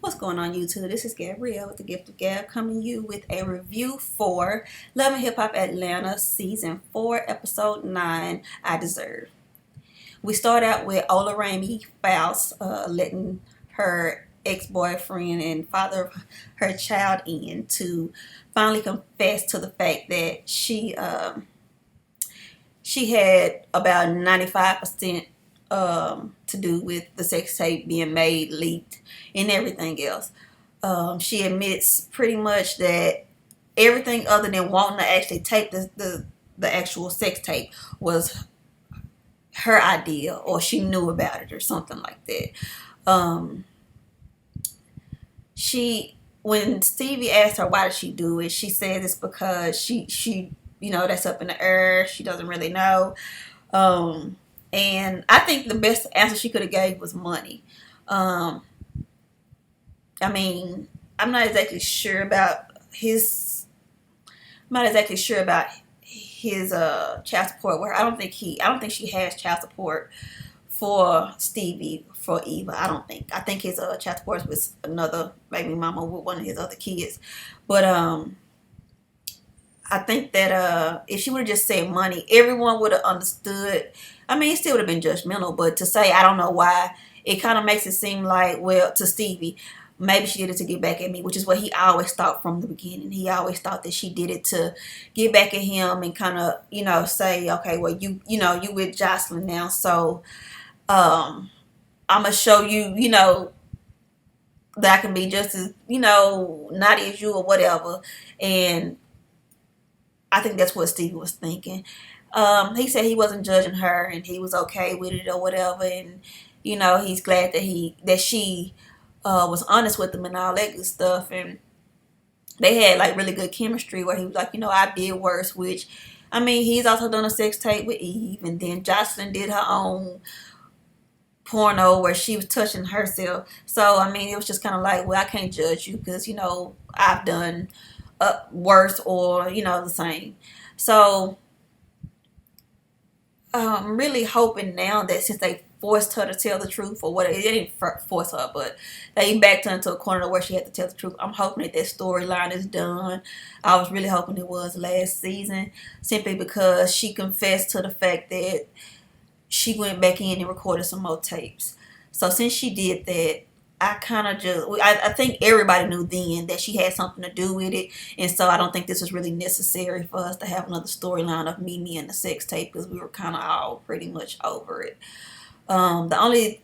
What's going on, YouTube? This is Gabrielle with the Gift of Gab coming to you with a review for Love and Hip Hop Atlanta Season 4, Episode 9, I Deserve. We start out with Ola Ramey Faust letting her ex-boyfriend and father of her child in to finally confess to the fact that she had about 95% to do with the sex tape being made, leaked, and everything else. She admits pretty much that everything other than wanting to actually take the actual sex tape was her idea, or she knew about it, or something like that. Um, she when Stevie asked her why did she do it, she said it's because she that's up in the air. She doesn't really know. Um, and I think the best answer she could have gave was money. Um, I mean, I'm not exactly sure about his. I'm not exactly sure about his child support. Where I don't think she has child support for Stevie, for Eva. I don't think. I think his child support was another baby mama with one of his other kids. But I think that if she would have just said money, everyone would have understood. I mean, it still would have been judgmental, but to say I don't know why, it kind of makes it seem like, well, to Stevie, maybe she did it to get back at me, which is what he always thought from the beginning. He always thought that she did it to get back at him and kind of, say, okay, well, you with Jocelyn now, so I'm gonna show you, that I can be just as, naughty as you or whatever, and I think that's what Stevie was thinking. He said he wasn't judging her and he was okay with it or whatever, and he's glad that she was honest with him and all that good stuff, and they had like really good chemistry where he was like, I did worse, which I mean he's also done a sex tape with Eve, and then Jocelyn did her own porno where she was touching herself. So I mean it was just kind of like, well, I can't judge you because I've done worse or the same. So I'm really hoping now that since they forced her to tell the truth, or what, they didn't force her, but they backed her into a corner where she had to tell the truth. I'm hoping that storyline is done. I was really hoping it was last season, simply because she confessed to the fact that she went back in and recorded some more tapes. So since she did that, I think everybody knew then that she had something to do with it, and so I don't think this was really necessary for us to have another storyline of Mimi and the sex tape, because we were kind of all pretty much over it. The only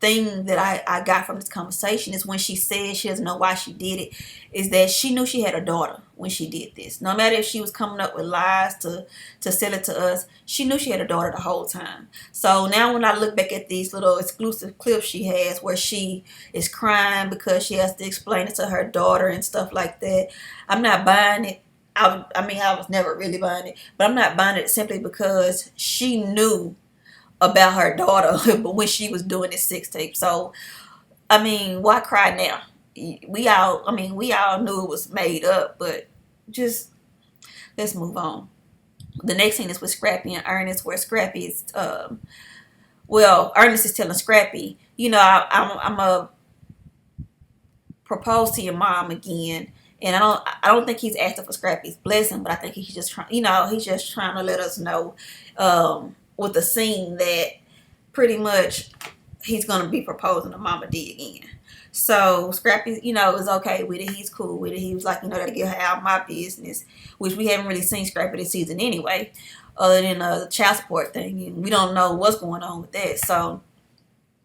thing that I got from this conversation is when she said she doesn't know why she did it, is that she knew she had a daughter when she did this. No matter if she was coming up with lies to sell it to us, she knew she had a daughter the whole time. So now when I look back at these little exclusive clips she has where she is crying because she has to explain it to her daughter and stuff like that, I'm not buying it. I was never really buying it, but I'm not buying it simply because she knew about her daughter but when she was doing this sex tape. So I mean, why cry now? We all knew it was made up, but just let's move on. The next scene is with Scrappy and Ernest, where Scrappy is Ernest is telling Scrappy, I'm a propose to your mom again. And I don't think he's asking for Scrappy's blessing, but I think he's just trying to let us know with the scene that pretty much he's gonna be proposing to Mama D again. So Scrappy, is okay with it. He's cool with it. He was like, that'll get her out of my business, which we haven't really seen Scrappy this season anyway, other than the child support thing. And we don't know what's going on with that. So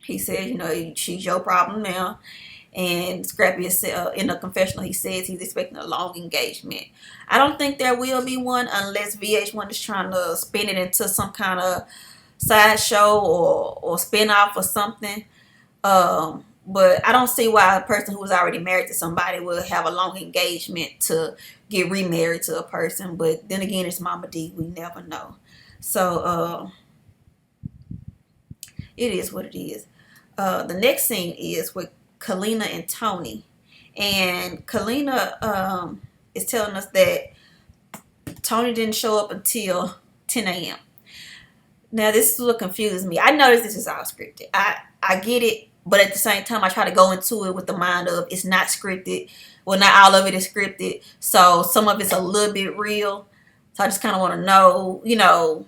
he said, she's your problem now. And Scrappy is in the confessional. He says he's expecting a long engagement. I don't think there will be one unless VH1 is trying to spin it into some kind of sideshow or spin-off or something. But I don't see why a person who was already married to somebody would have a long engagement to get remarried to a person. But then again, it's Mama D. We never know. So it is what it is. The next scene is with Kalina and Tony. And Kalina is telling us that Tony didn't show up until 10 a.m. Now, this is what confuses me. I noticed this is all scripted. I get it, But at the same time, I try to go into it with the mind of it's not scripted. Well, not all of it is scripted. So some of it's a little bit real. So I just kind of want to know,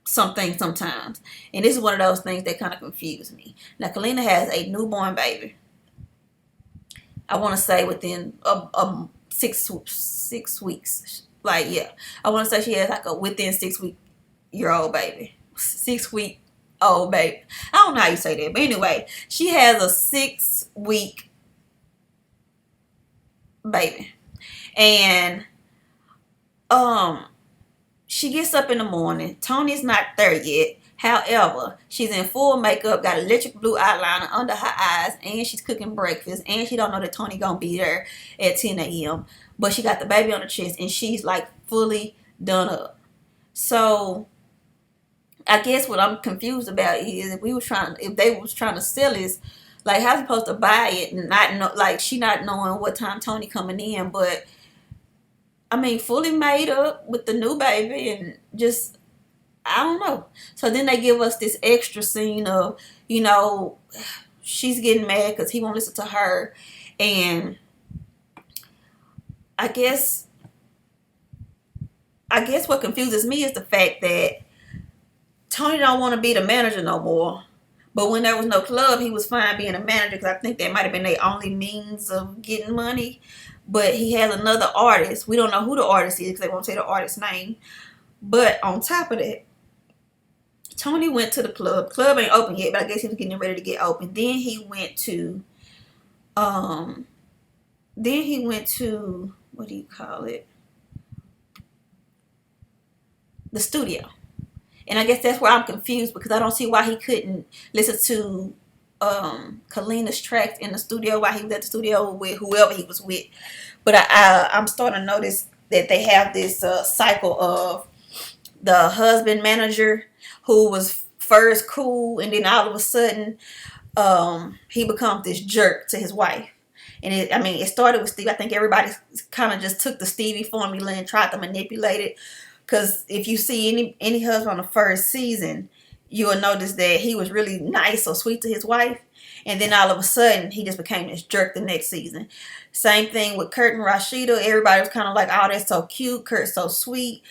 some things sometimes. And this is one of those things that kind of confuse me. Now, Kalina has a newborn baby. I want to say within 6 weeks. Like, yeah. I want to say she has like a within 6-week-year-old baby. 6-week-old baby. I don't know how you say that. But anyway, she has a 6-week baby. And she gets up in the morning. Tony's not there yet. However, she's in full makeup, got electric blue eyeliner under her eyes, and she's cooking breakfast, and she don't know that Tony gonna be there at 10 a.m. But she got the baby on her chest, and she's like fully done up. So I guess what I'm confused about is if they was trying to sell this, like how's he supposed to buy it and not know, like she not knowing what time Tony coming in, but I mean fully made up with the new baby and just I don't know. So then they give us this extra scene of, she's getting mad because he won't listen to her. And I guess what confuses me is the fact that Tony don't want to be the manager no more. But when there was no club, he was fine being a manager because I think that might have been their only means of getting money. But he has another artist. We don't know who the artist is because they won't say the artist's name. But on top of that, Tony went to the club. Club ain't open yet, but I guess he was getting ready to get open. Then he went to, what do you call it? The studio. And I guess that's where I'm confused because I don't see why he couldn't listen to Kalina's tracks in the studio while he was at the studio with whoever he was with. But I'm starting to notice that they have this cycle of the husband manager who was first cool and then all of a sudden he becomes this jerk to his wife. And it started with Steve. I think everybody kind of just took the Stevie formula and tried to manipulate it. Because if you see any husband on the first season, you will notice that he was really nice or sweet to his wife. And then all of a sudden, he just became this jerk the next season. Same thing with Kurt and Rashida. Everybody was kind of like, oh, that's so cute. Kurt's so sweet.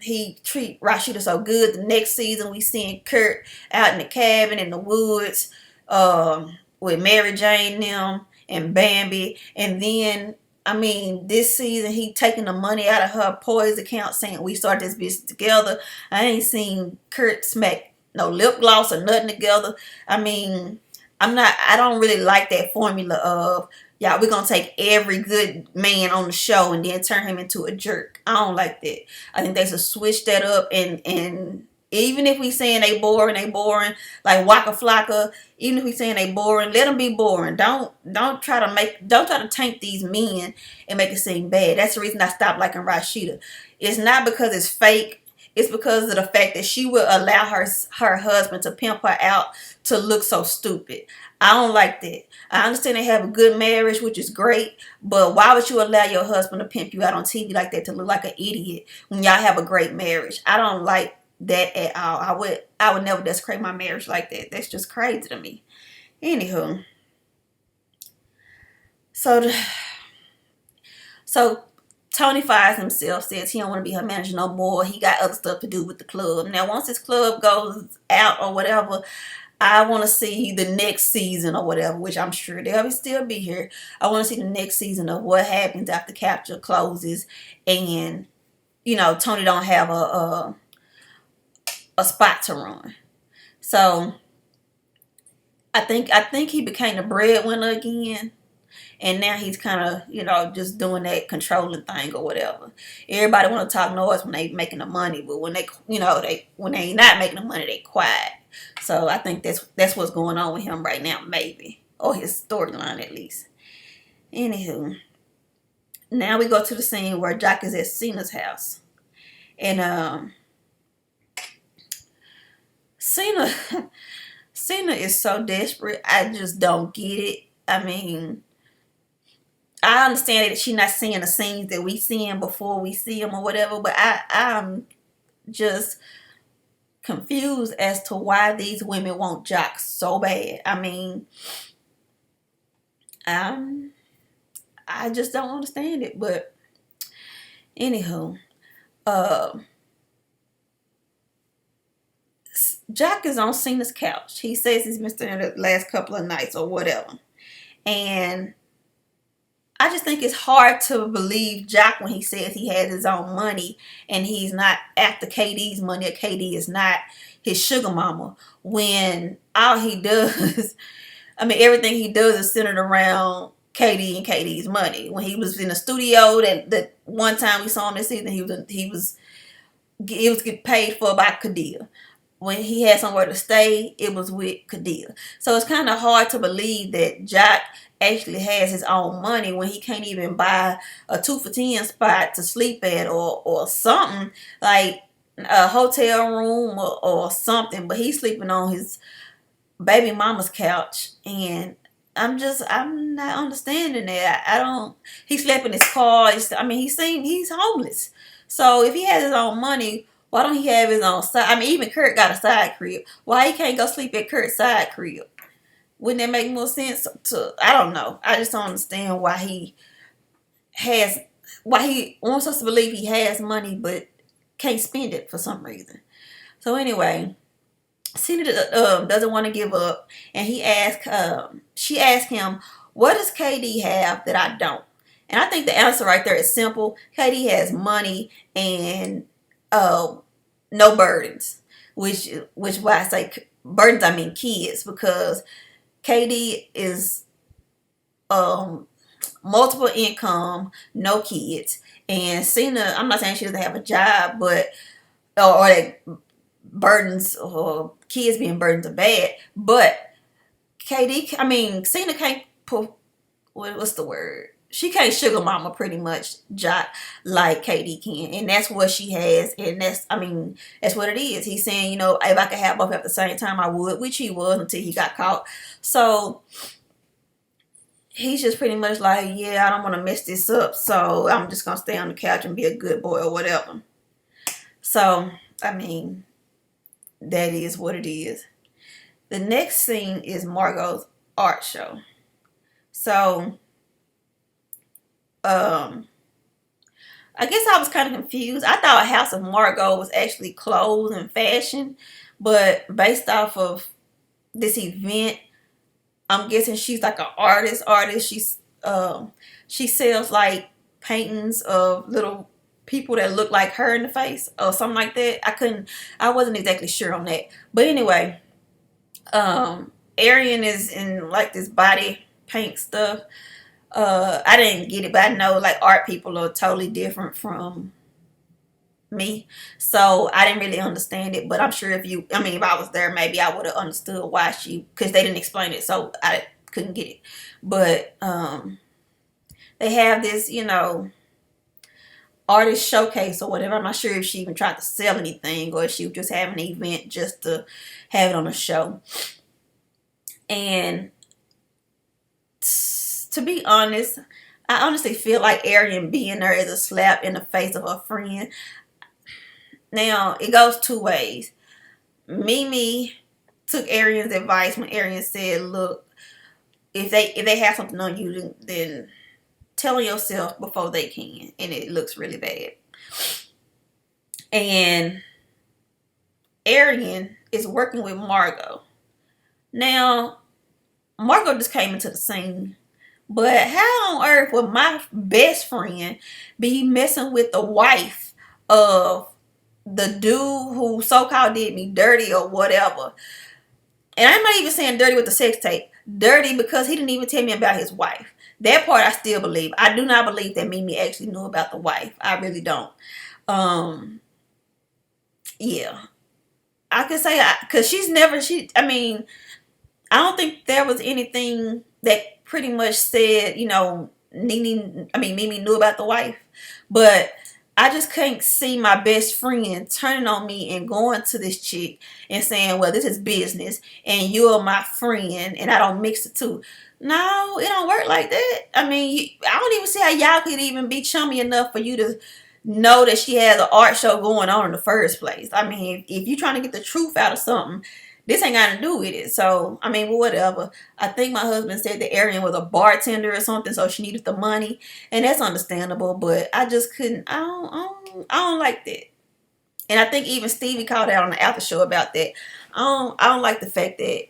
He treat Rashida so good. The next season, we seeing Kurt out in the cabin in the woods with Mary Jane and them and Bambi. And then this season he taking the money out of her Poise account saying we started this business together. I ain't seen Kurt smack no lip gloss or nothing together. I don't really like that formula of, yeah, we're going to take every good man on the show and then turn him into a jerk. I don't like that. I think they should switch that up and even if we saying they boring, like Waka Flocka, even if we saying they boring, let them be boring. Don't try to tank these men and make it seem bad. That's the reason I stopped liking Rashida. It's not because it's fake. It's because of the fact that she will allow her husband to pimp her out to look so stupid. I don't like that. I understand they have a good marriage, which is great, but why would you allow your husband to pimp you out on TV like that to look like an idiot when y'all have a great marriage? I don't like that at all. I would never desecrate my marriage like that. That's just crazy to me. Anywho, so Tony fires himself, says he don't want to be her manager no more. He got other stuff to do with the club. Now, once this club goes out or whatever, I want to see the next season or whatever, which I'm sure they'll still be here. I want to see the next season of what happens after Capture closes and, Tony don't have a spot to run. So I think he became the breadwinner again. And now he's kind of, just doing that controlling thing or whatever. Everybody want to talk noise when they making the money, but when when they not making the money, they quiet. So I think that's what's going on with him right now, maybe, or his storyline at least. Anywho, now we go to the scene where Jock is at Cena's house, and Cena is so desperate. I just don't get it. I understand that she's not seeing the scenes that we seeing before we see them or whatever, but I'm just confused as to why these women want Jock so bad. I mean, I just don't understand it. But anywho, uh, Jock is on Cena's couch. He says he's been staying the last couple of nights or whatever. And I just think it's hard to believe Jock when he says he has his own money and he's not after KD's money, or KD is not his sugar mama, when all he does, I mean, everything he does is centered around KD and KD's money. When he was in the studio, that one time we saw him this season, he was getting paid for by Kadia. When he had somewhere to stay, it was with Kadia. So it's kind of hard to believe that Jock actually has his own money when he can't even buy a 2 for $10 spot to sleep at, or something like a hotel room or something. But he's sleeping on his baby mama's couch, and I'm not understanding that. I don't. He slept in his car. I mean, he's homeless. So if he has his own money, why don't he have his own side? I mean, even Kurt got a side crib. Why he can't go sleep at Kurt's side crib? Wouldn't that make more sense? I don't know. I just don't understand why he wants us to believe he has money but can't spend it for some reason. So anyway, Cena doesn't want to give up, and she asked him, what does KD have that I don't? And I think the answer right there is simple. KD has money and no burdens, which why I say burdens, I mean kids, because KD is multiple income, no kids, and Cena, I'm not saying she doesn't have a job, but or that burdens or kids being burdens are bad, but Cena can't put, what's the word? She can't sugar mama pretty much Jock like KD can. And that's what she has. And that's what it is. He's saying, if I could have both at the same time, I would, which he was until he got caught. So he's just pretty much like, yeah, I don't want to mess this up. So I'm just going to stay on the couch and be a good boy or whatever. So, that is what it is. The next scene is Margot's art show. So, I guess I was kind of confused. I thought House of Margot was actually clothes and fashion, but based off of this event, I'm guessing she's like an artist. She sells like paintings of little people that look like her in the face or something like that. I wasn't exactly sure on that. But anyway, Arian is in like this body paint stuff. I didn't get it, but I know like art people are totally different from me, so I didn't really understand it. But I'm sure if I was there, maybe I would have understood why because they didn't explain it, so I couldn't get it. But they have this, artist showcase or whatever. I'm not sure if she even tried to sell anything or if she was just having an event just to have it on a show. And to be honest, I honestly feel like Arian being there is a slap in the face of her friend. Now, it goes two ways. Mimi took Arian's advice when Arian said, look, if they have something on you, then tell yourself before they can. And it looks really bad. And Arian is working with Margot. Now, Margot just came into the scene. But how on earth would my best friend be messing with the wife of the dude who so-called did me dirty or whatever? And I'm not even saying dirty with the sex tape. Dirty because he didn't even tell me about his wife. That part I still believe. I do not believe that Mimi actually knew about the wife. I really don't. Yeah. I could say, because I don't think there was anything that pretty much said, Mimi knew about the wife. But I just can't see my best friend turning on me and going to this chick and saying, well, this is business and you're my friend and I don't mix the two. No, it don't work like that. I don't even see how y'all could even be chummy enough for you to know that she has an art show going on in the first place. I mean, if you're trying to get the truth out of something, this ain't got to do with it. So, I mean, whatever. I think my husband said that Arian was a bartender or something, so she needed the money, and that's understandable. But I just couldn't. I don't like that. And I think even Stevie called out on the after show about that. I don't like the fact that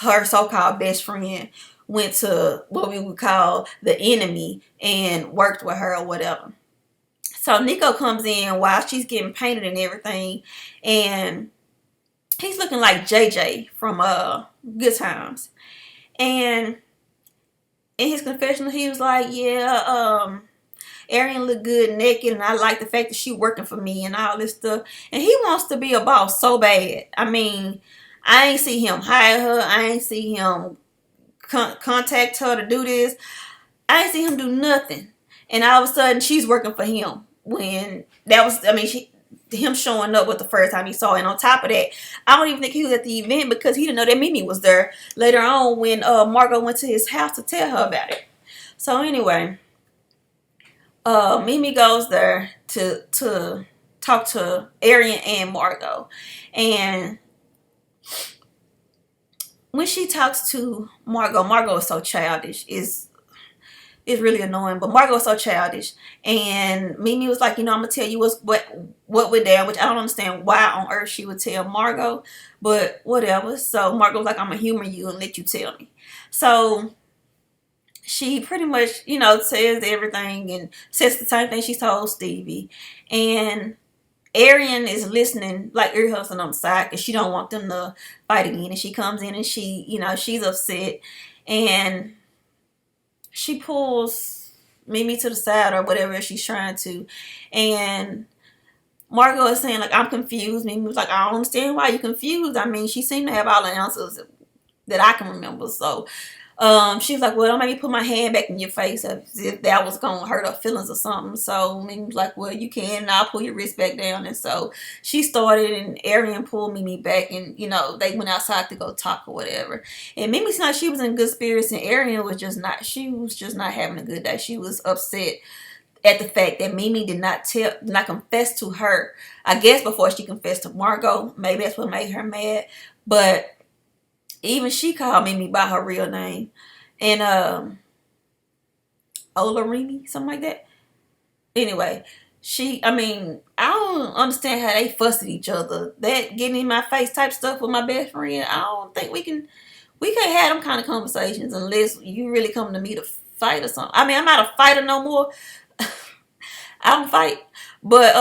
her so-called best friend went to what we would call the enemy and worked with her or whatever. So Nico comes in while she's getting painted and everything, and he's looking like JJ from Good Times. And in his confessional, he was like, "Yeah, Arian looked good naked, and I like the fact that she working for me and all this stuff." And he wants to be a boss so bad. I mean, I ain't see him hire her. I ain't see him contact her to do this. I ain't see him do nothing. And all of a sudden, she's working for him. When that was, I mean, him showing up was the first time he saw her. And on top of that, I don't even think he was at the event because he didn't know that Mimi was there later on when Margot went to his house to tell her about it. So anyway, Mimi goes there to talk to Arian and Margot. And when she talks to Margot, Margot is so childish. It's really annoying, but Margot was so childish. And Mimi was like, I'm gonna tell you what we're down, which I don't understand why on earth she would tell Margot, but whatever. So Margot was like, I'm gonna humor you and let you tell me. So she pretty much, says everything and says the same thing she told Stevie. And Arian is listening, like ear hustling on the side, because she don't want them to fight again. And she comes in and she's upset. And she pulls Mimi to the side or whatever she's trying to. And Margot is saying, like, I'm confused. Mimi was like, I don't understand why you're confused. I mean, she seemed to have all the answers that I can remember. So she was like, well, don't make me put my hand back in your face as if that was going to hurt her feelings or something. So Mimi was like, well, you can, and I'll pull your wrist back down. And so she started, and Arian pulled Mimi back, and, they went outside to go talk or whatever. And Mimi said she was in good spirits, and Arian was just not, having a good day. She was upset at the fact that Mimi did not confess to her, I guess, before she confessed to Margot. Maybe that's what made her mad. But even she called Mimi by her real name. And Olarimi, something like that. Anyway, I don't understand how they fuss at each other. That getting in my face type stuff with my best friend, I don't think we can't have them kind of conversations unless you really come to me to fight or something. I mean, I'm not a fighter no more. I don't fight. But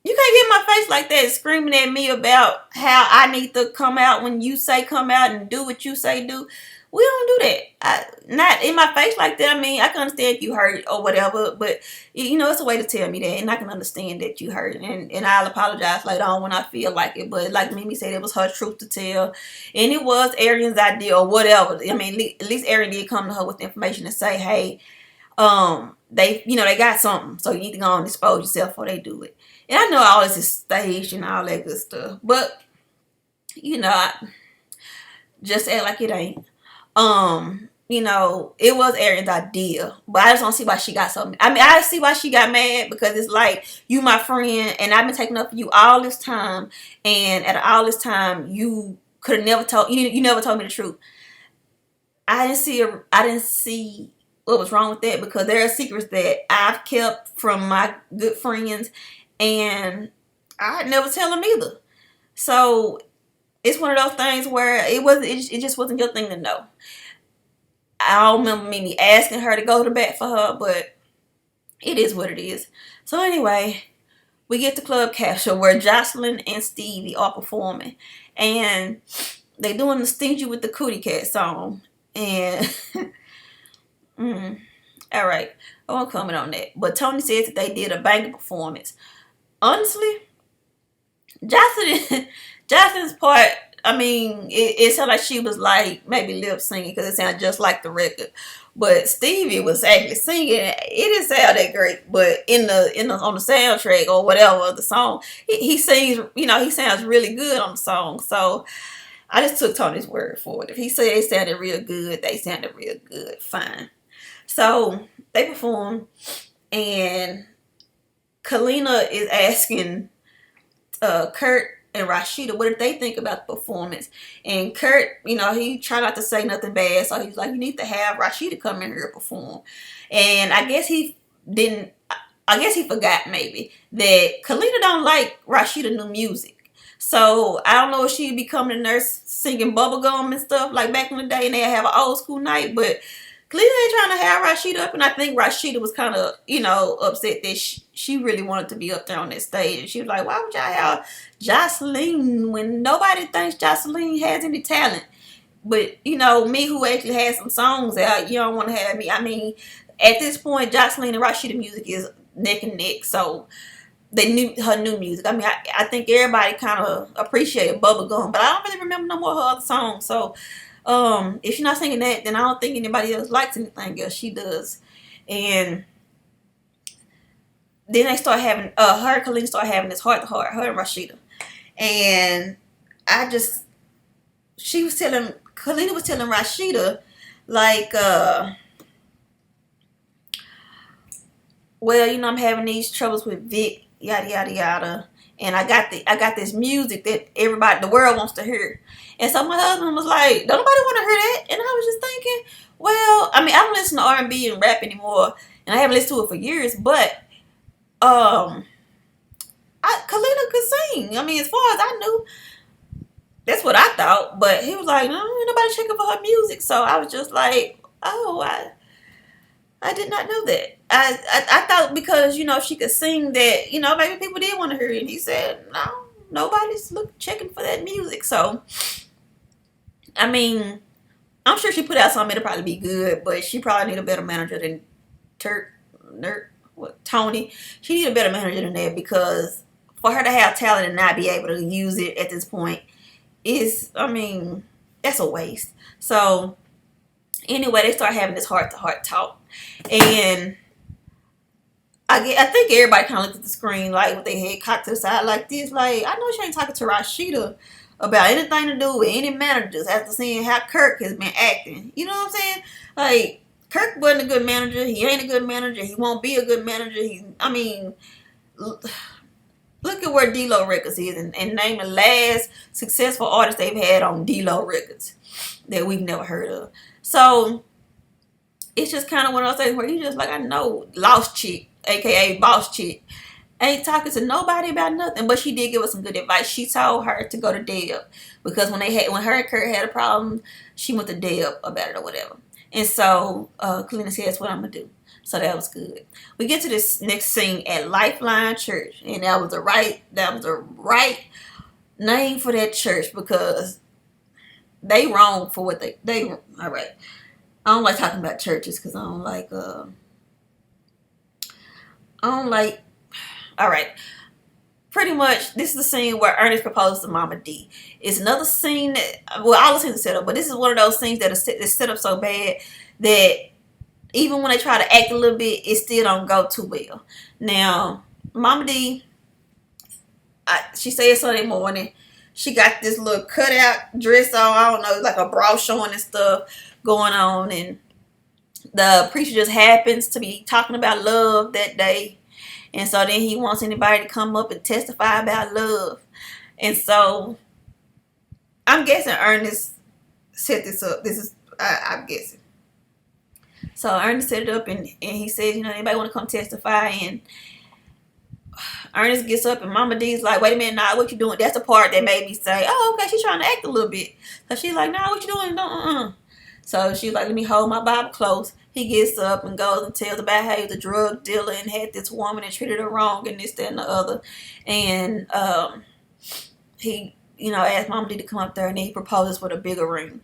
you can't get in my face like that screaming at me about how I need to come out when you say come out and do what you say do. We don't do that. Not in my face like that. I mean, I can understand if you hurt or whatever, but it's a way to tell me that, and I can understand that you hurt, and I'll apologize later on when I feel like it. But like Mimi said, it was her truth to tell, and it was Arian's idea or whatever. I mean, at least Arian did come to her with information and say, hey, they got something, so you need to go and expose yourself before they do it. And I know all this is staged and all that good stuff, but I just act like it ain't. It was Arian's idea, but I just don't see why she got something. I mean, I see why she got mad, because it's like, you my friend, and I've been taking up for you all this time, and at all this time, you could have never told, you never told me the truth. I didn't see what was wrong with that, because there are secrets that I've kept from my good friends, and I'd never tell them either. So it's one of those things where it just wasn't your thing to know. I don't remember Mimi asking her to go to bat for her, but it is what it is. So anyway, we get to Club Capture where Jocelyn and Stevie are performing, and they doing the Stingy with the Cootie Cat song. And all right, I won't comment on that. But Tony says that they did a banging performance. Honestly, Jocelyn's part, I mean, it sounded like she was like maybe lip singing because it sounded just like the record. But Stevie was actually singing. It didn't sound that great, but on the soundtrack or whatever of the song, he sings. He sounds really good on the song. So I just took Tony's word for it. If he said they sounded real good, they sounded real good. Fine. So they performed, and Kalina is asking Kurt and Rashida what did they think about the performance. And Kurt, he tried not to say nothing bad, so he's like, you need to have Rashida come in here and perform. And I guess he didn't. I guess he forgot maybe that Kalina don't like Rashida new music. So I don't know if she'd be coming to nurse singing bubblegum and stuff like back in the day and they'd have an old school night, but Kalina ain't trying to have Rashida up, and I think Rashida was kind of, upset that she really wanted to be up there on that stage. And she was like, why would y'all have Jocelyn when nobody thinks Jocelyn has any talent? But, me who actually has some songs out, you don't want to have me. I mean, at this point, Jocelyn and Rashida music is neck and neck, so they knew her new music. I mean, I think everybody kind of appreciated Bubblegum, but I don't really remember no more of her other songs. So, if she's not singing that, then I don't think anybody else likes anything else she does. And then they start having, her and Kalina start having this heart-to-heart, her and Rashida. And Kalina was telling Rashida, like, well, I'm having these troubles with Vic, yada yada yada, and I got this music that the world wants to hear. And so my husband was like, don't nobody want to hear that? And I was just thinking, well, I mean, I don't listen to R&B and rap anymore, and I haven't listened to it for years, but Kalina could sing. I mean, as far as I knew, that's what I thought. But he was like, no, ain't nobody checking for her music. So I was just like, oh, I did not know that. I thought because, she could sing that, maybe people did want to hear it. And he said, no, nobody's checking for that music. So, I mean, I'm sure she put out something that'll probably be good, but she probably need a better manager than Tony. She need a better manager than that, because for her to have talent and not be able to use it at this point that's a waste. So, anyway, they start having this heart-to-heart talk. And I think everybody kind of looked at the screen like with their head cocked to the side like this. Like, I know she ain't talking to Rashida about anything to do with any managers after seeing how Kirk has been acting. You know what I'm saying? Like, Kirk wasn't a good manager. He ain't a good manager. He won't be a good manager. Look at where D-Lo Records is and name the last successful artist they've had on D-Lo Records that we've never heard of. So, it's just kind of one of those things where you just like, I know Lost Chick, a.k.a. Boss Chick, ain't talking to nobody about nothing, but she did give us some good advice. She told her to go to Deb, because when her and Kurt had a problem, she went to Deb about it or whatever. And so, Kalina said, that's what I'm going to do. So that was good. We get to this next scene at Lifeline Church, and that was the right name for that church, because they wrong for what they all right. I don't like talking about churches because I don't like all right. Pretty much, this is the scene where Ernest proposes to Mama D. It's another scene that, well, all the scenes are set up, but this is one of those scenes that is set up so bad that even when they try to act a little bit, it still don't go too well. Now, Mama D, she said Sunday morning, she got this little cutout dress on. I don't know, like a bra showing and stuff going on, and the preacher just happens to be talking about love that day. And so then he wants anybody to come up and testify about love. And so I'm guessing Ernest set this up. I'm guessing. So Ernest set it up, and he says, anybody want to come testify? And Ernest gets up, and Mama D's like, wait a minute, nah, what you doing? That's the part that made me say, oh, okay, she's trying to act a little bit. So she's like, nah, what you doing? So she's like, let me hold my Bible close. He gets up and goes and tells about how he was a drug dealer and had this woman and treated her wrong and this, that, and the other. And he, asked Mama D to come up there, and then he proposes with a bigger ring.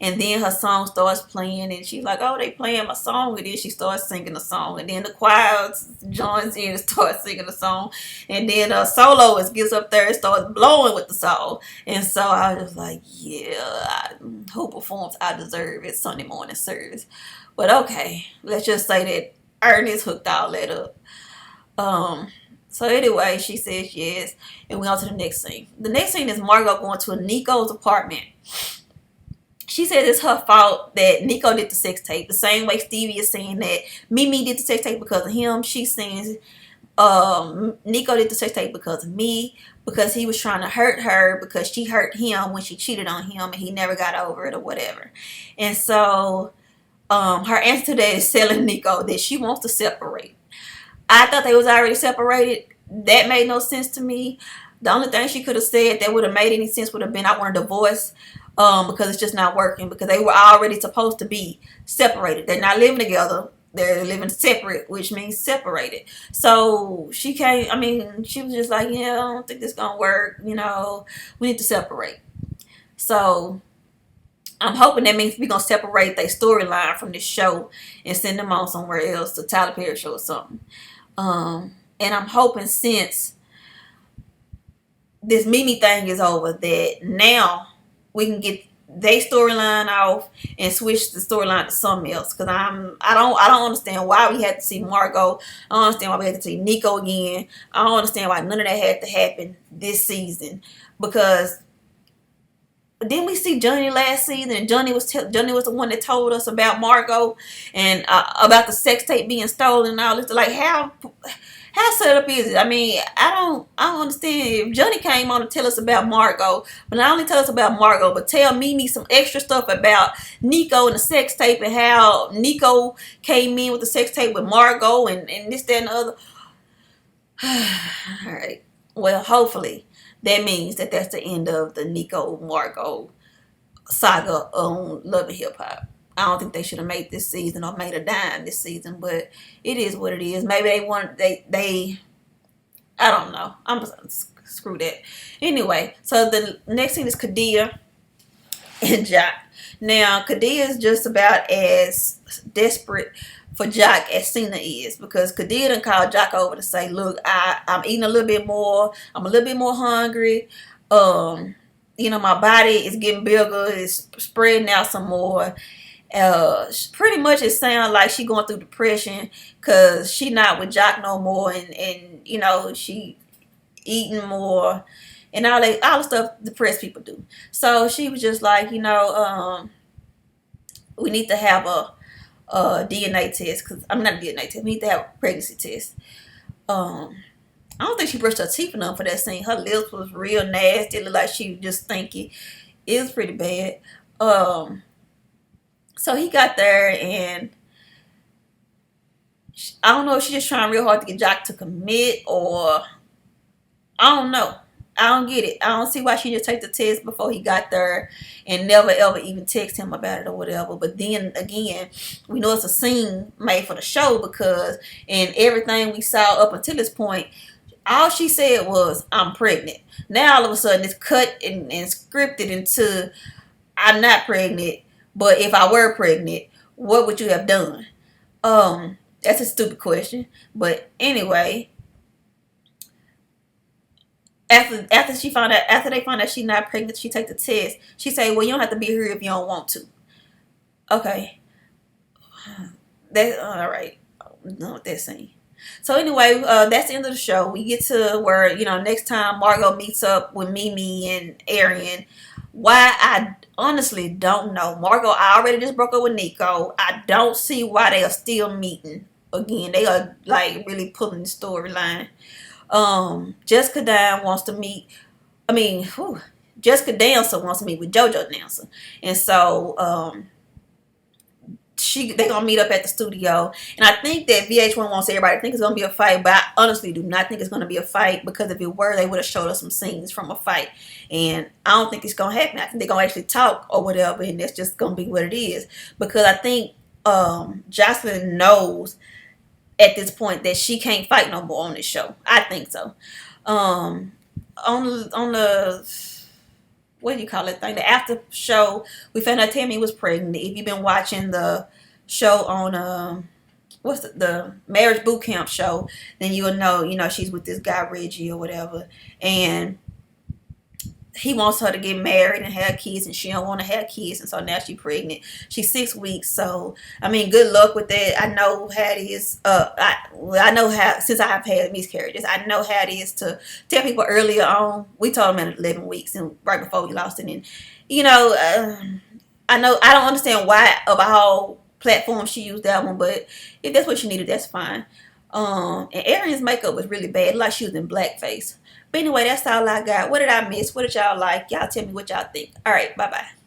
And then her song starts playing, and she's like, oh, they playing my song. And then she starts singing the song. And then the choir joins in and starts singing the song. And then a soloist gets up there and starts blowing with the song. And so I was just like, yeah, who performs I Deserve It Sunday morning service. But okay, let's just say that Ernest hooked all that up. So anyway, she says yes. And we on to the next scene. The next scene is Margot going to Nico's apartment. She said it's her fault that Nico did the sex tape. The same way Stevie is saying that Mimi did the sex tape because of him. She's saying Nico did the sex tape because of me, because he was trying to hurt her, because she hurt him when she cheated on him and he never got over it or whatever. And so her answer to that is telling Nico that she wants to separate. I thought they was already separated. That made no sense to me. The only thing she could have said that would have made any sense would have been, I want a divorce, because it's just not working, because they were already supposed to be separated. They're not living together. They're living separate, which means separated. So she came, I mean, she was just like, yeah, I don't think this gonna work. You know, we need to separate. So I'm hoping that means we're gonna separate their storyline from this show and send them on somewhere else, to Tyler Perry show or something. And I'm hoping, since this Mimi thing is over, that now we can get their storyline off and switch the storyline to something else. Because I don't understand why we had to see Margot. I don't understand why we had to see Nico again. I don't understand why none of that had to happen this season. Because didn't we see Johnny last season? And Johnny was the one that told us about Margot and about the sex tape being stolen and all this. Like, how set up is it? I mean, I don't understand. If Johnny came on to tell us about Margot, but not only tell us about Margot, but tell Mimi some extra stuff about Nico and the sex tape, and how Nico came in with the sex tape with Margot and this, that, and the other. All right. Well, hopefully that means that that's the end of the Nico Margot saga on Love and Hip Hop. I don't think they should have made this season or made a dime this season, but it is what it is. Maybe they I don't know. I'm screw that. Anyway, so the next thing is Kadia and Joc. Now, Kadia is just about as desperate for Joc as Cena is, because Kadia done called Joc over to say, look, I'm eating a little bit more. I'm a little bit more hungry. You know, my body is getting bigger. It's spreading out some more. Pretty much it sounds like she going through depression because she not with Joc no more, and you know, she eating more and all the stuff depressed people do. So she was just like, you know, we need to have a DNA test, because I'm not a DNA test. We need to have a pregnancy test. I don't think she brushed her teeth enough for that scene. Her lips was real nasty. It looked like she was just stinky. It was pretty bad. So he got there, and I don't know if she's just trying real hard to get Joc to commit, or I don't know. I don't get it. I don't see why she just take the test before he got there and never ever even text him about it or whatever. But then again, we know it's a scene made for the show, because in everything we saw up until this point, all she said was, I'm pregnant. Now all of a sudden it's cut and scripted into, I'm not pregnant, but if I were pregnant, what would you have done? That's a stupid question. But anyway, after they find out she's not pregnant, she take the test. She say, well, you don't have to be here if you don't want to. Okay. That's all right. I don't know what they're saying. So anyway, that's the end of the show. We get to where, you know, next time Margot meets up with Mimi and Arian. Why, I honestly don't know. Margot already just broke up with Nico. I don't see why they are still meeting again. They are like really pulling the storyline. Jessica Dime wants to meet. Jessica Dancer wants to meet with JoJo Dancer, and so they gonna meet up at the studio. And I think that VH1 wants everybody to think it's gonna be a fight, but I honestly do not think it's gonna be a fight, because if it were, they would have showed us some scenes from a fight, and I don't think it's gonna happen. I think they're gonna actually talk or whatever, and that's just gonna be what it is, because I think Jocelyn knows at this point that she can't fight no more on this show. I think so. On the what do you call it thing? The after show, we found out Tammy was pregnant. If you've been watching the show on what's the marriage boot camp show, then you'll know, you know, she's with this guy Reggie or whatever, and he wants her to get married and have kids, and she don't want to have kids, and so now she's pregnant. She's 6 weeks, so I mean, good luck with that. I know how it is. I know how, since I have had miscarriages, I know how it is to tell people earlier on. We told them at 11 weeks, and right before we lost it, and you know, I know I don't understand why of all platforms she used that one, but if that's what she needed, that's fine. And Arian's makeup was really bad, like she was in blackface. But anyway, that's all I got. What did I miss? What did y'all like? Y'all tell me what y'all think. All right, bye bye.